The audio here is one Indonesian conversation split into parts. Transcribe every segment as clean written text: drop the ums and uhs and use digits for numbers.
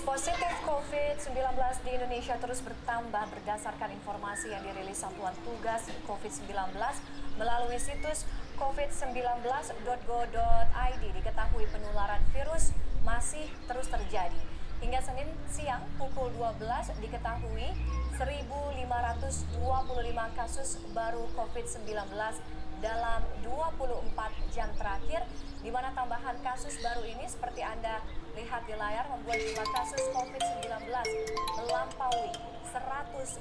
Positif COVID-19 di Indonesia terus bertambah berdasarkan informasi yang dirilis Satuan Tugas COVID-19 melalui situs covid19.go.id. Diketahui penularan virus masih terus terjadi. Hingga Senin siang pukul 12 diketahui 1.525 kasus baru COVID-19 dalam 24 jam terakhir, di mana tambahan kasus baru ini seperti Anda lihat di layar membuat jumlah kasus COVID-19 melampaui 100.000.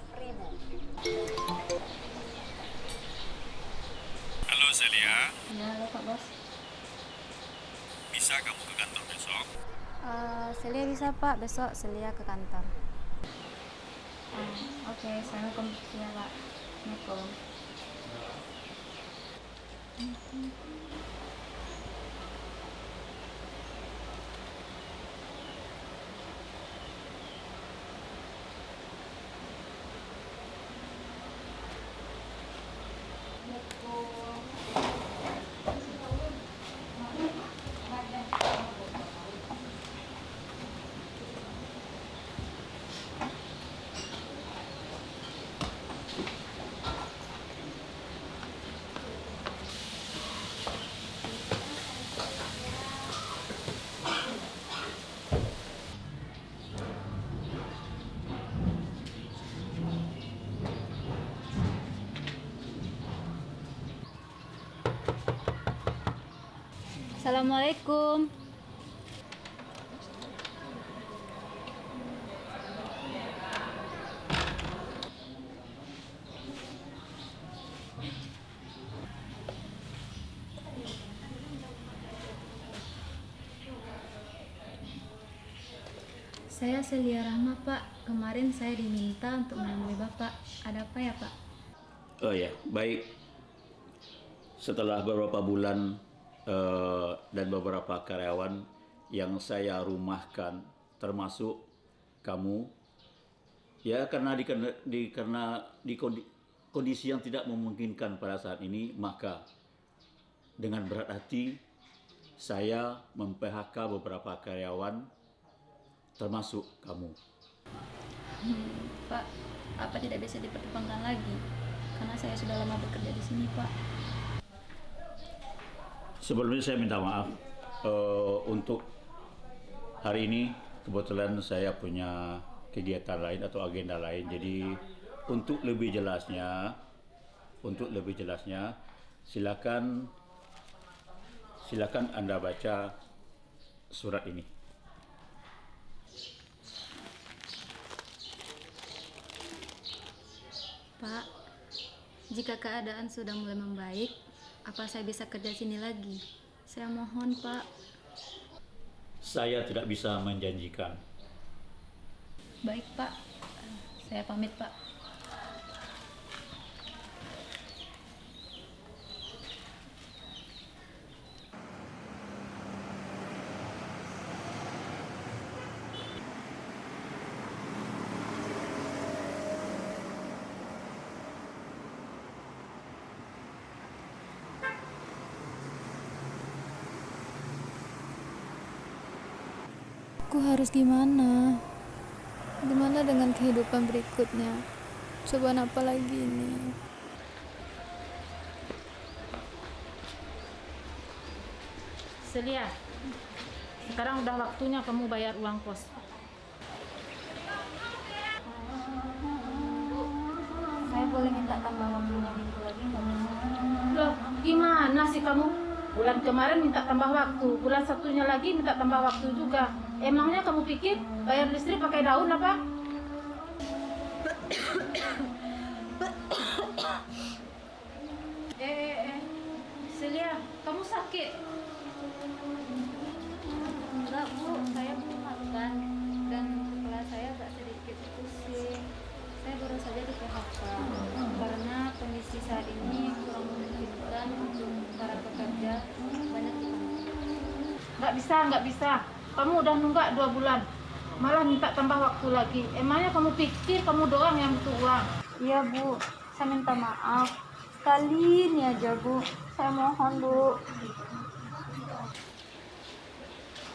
Halo Celia. Ya, halo Pak Bos. Bisa kamu ke kantor besok? Celia bisa Pak, besok Celia ke kantor. Oke, Assalamualaikum ya Pak. Assalamualaikum. Assalamualaikum. Saya Celia Rahma Pak. Kemarin saya diminta untuk menemui Bapak. Ada apa ya Pak? Oh ya, baik. Setelah beberapa bulan dan beberapa karyawan yang saya rumahkan, termasuk kamu, ya karena di kondisi yang tidak memungkinkan pada saat ini, maka dengan berat hati saya mem-PHK beberapa karyawan, termasuk kamu. Pak, apa tidak bisa dipertimbangkan lagi? Karena saya sudah lama bekerja di sini Pak. Sebelumnya saya minta maaf untuk hari ini. Kebetulan saya punya kegiatan lain atau agenda lain. Jadi untuk lebih jelasnya, silakan Anda baca surat ini. Pak, jika keadaan sudah mulai membaik, apa saya bisa kerja sini lagi? Saya mohon, Pak. Saya tidak bisa menjanjikan. Baik, Pak. Saya pamit, Pak. Aku harus gimana? Gimana dengan kehidupan berikutnya? Cobaan apa lagi ini? Celia, sekarang udah waktunya kamu bayar uang kos. Saya boleh minta tambah waktunya minggu lagi nggak? Loh, gimana sih kamu? Bulan kemarin minta tambah waktu, bulan satunya lagi minta tambah waktu juga. Emangnya kamu pikir bayar listrik pakai daun apa? Celia, kamu sakit? Enggak, Bu. Saya belum makan dan kepala saya agak sedikit pusing. Saya baru saja di PHK karena kondisi saat ini kurang memungkinkan untuk para pekerja banyak di kantor. Nggak bisa. Kamu udah nunggak 2 bulan. Malah minta tambah waktu lagi. Emangnya kamu pikir kamu doang yang butuh uang? Iya, Bu. Saya minta maaf. Sekali ini aja, Bu. Saya mohon, Bu.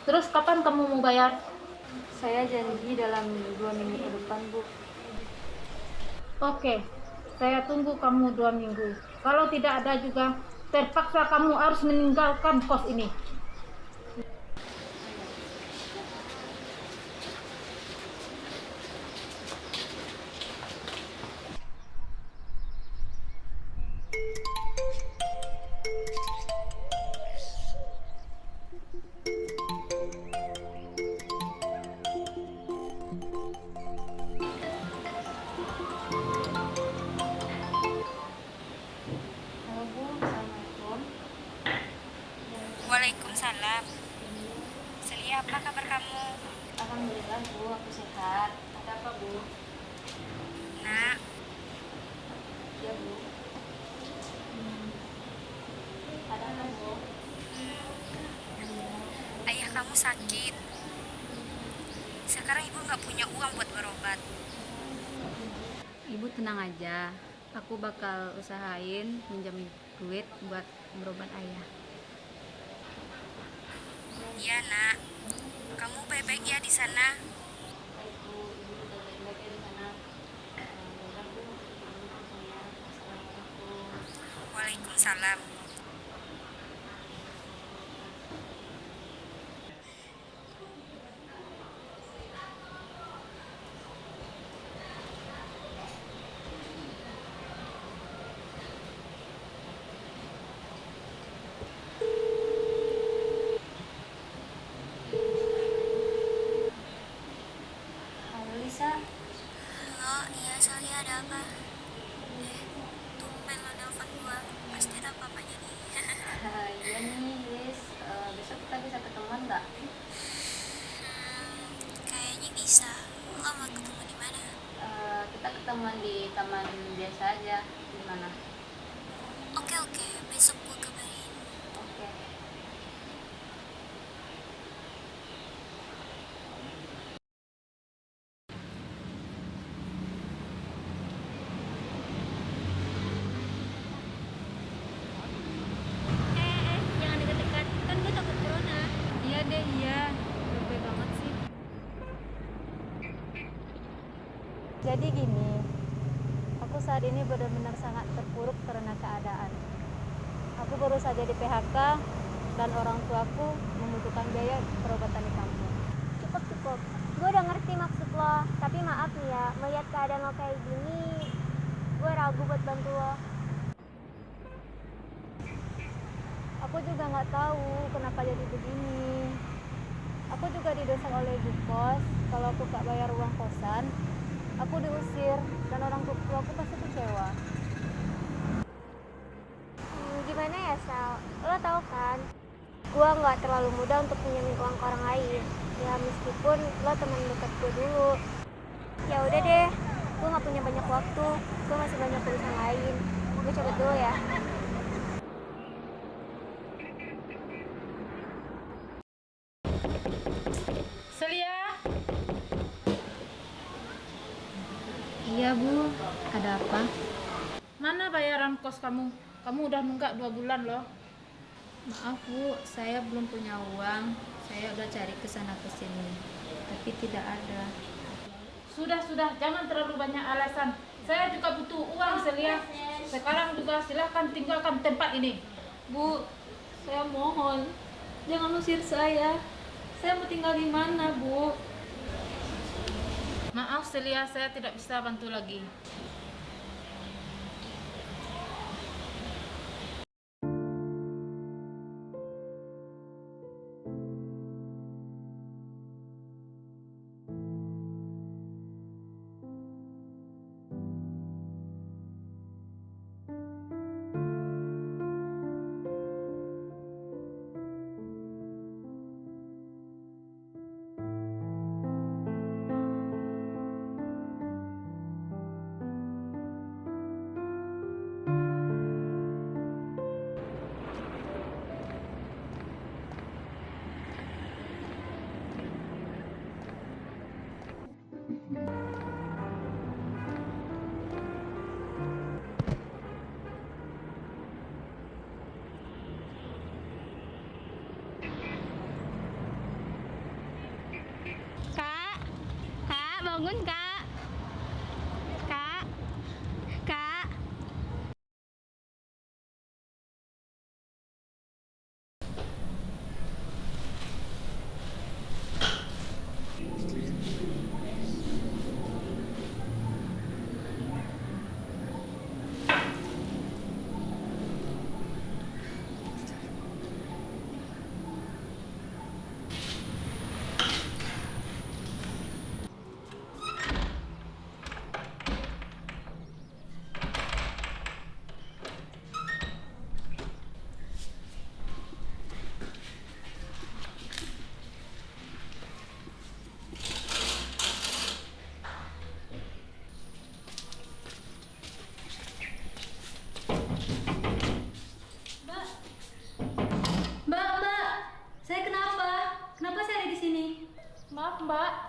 Terus kapan kamu mau bayar? Saya janji dalam 2 minggu ke depan, Bu. Oke, saya tunggu kamu 2 minggu. Kalau tidak ada juga, terpaksa kamu harus meninggalkan kos ini. Halo, Bu. Assalamualaikum. Waalaikumsalam. Celia, apa kabar kamu? Alhamdulillah, Bu. Aku sehat. Ada apa, Bu? Nak, Ya, Bu. Ada apa, Bu? ayah kamu sakit. Sekarang ibu nggak punya uang buat berobat. Ibu tenang aja. Aku bakal usahain minjam duit buat berobat ayah. Iya, Nak. Kamu baik-baik ya di sana. Waalaikumsalam. Halo, Lisa. Halo, iya Celia, ada apa? Tumben lo nelfon gua. Pasti ada apa-apanya nih. Iya nih, Lis. Besok kita bisa ketemuan nggak? Kayaknya bisa. Lo mau ketemu di mana? Kita ketemuan di taman biasa aja. Gimana? Oke, besok gua kabarin. Oke. Jangan dekat-dekat. Kan gue takut corona. Iya deh, iya. Lebih banget sih. Jadi gini, aku saat ini benar-benar sangat terpuruk karena keadaan. Aku baru saja di PHK dan orang tuaku membutuhkan biaya perobatan di kampung. Cukup. Gue udah ngerti maksud lo, tapi maaf nih ya, melihat keadaan lo kayak gini, gue ragu buat bantu lo. Aku juga nggak tahu kenapa jadi begini. Aku juga didesak oleh ibu kos kalau aku gak bayar uang kosan, aku diusir dan orang tua aku pasti kecewa. Gimana ya, Sal? Lo tau kan, gue nggak terlalu mudah untuk pinjamin uang ke orang lain. Ya meskipun lo teman dekat gue dulu. Ya udah deh, gue nggak punya banyak waktu, gue masih banyak urusan lain. Gue cabut dulu ya. Celia, Iya, Bu. Ada apa? mana bayaran kos kamu? Kamu udah nunggak 2 bulan loh. Maaf, Bu. Saya belum punya uang. Saya udah cari ke sana ke sini, tapi tidak ada. Sudah, jangan terlalu banyak alasan. Saya juga butuh uang, Celia. Sekarang juga silahkan tinggalkan tempat ini. Bu, saya mohon, jangan usir saya. Saya mau tinggal di mana, Bu? Maaf, Celia, saya tidak bisa bantu lagi.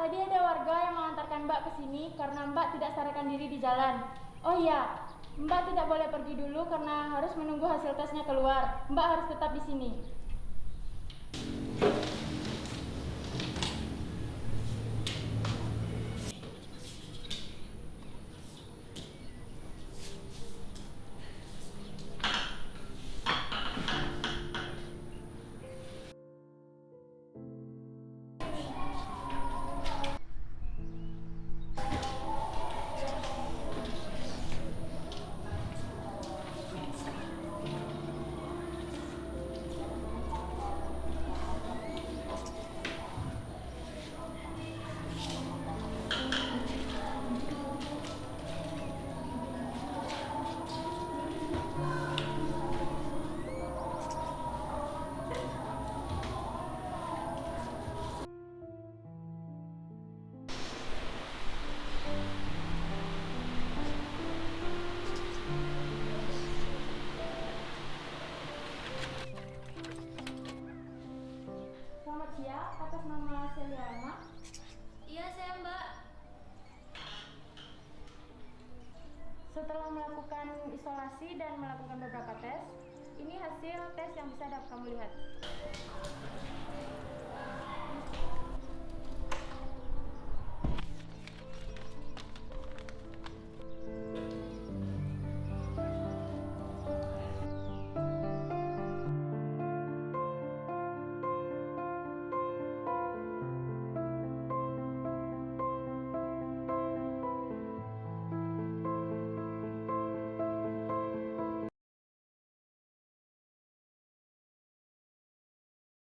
tadi ada warga yang mengantarkan Mbak ke sini karena Mbak tidak sadarkan diri di jalan. Oh iya, Mbak tidak boleh pergi dulu karena harus menunggu hasil tesnya keluar. Mbak harus tetap di sini. Selamat siang, atas nama Celia Emma. Iya, saya Mbak. Setelah melakukan isolasi dan melakukan beberapa tes, ini hasil tes yang bisa dapat kamu lihat.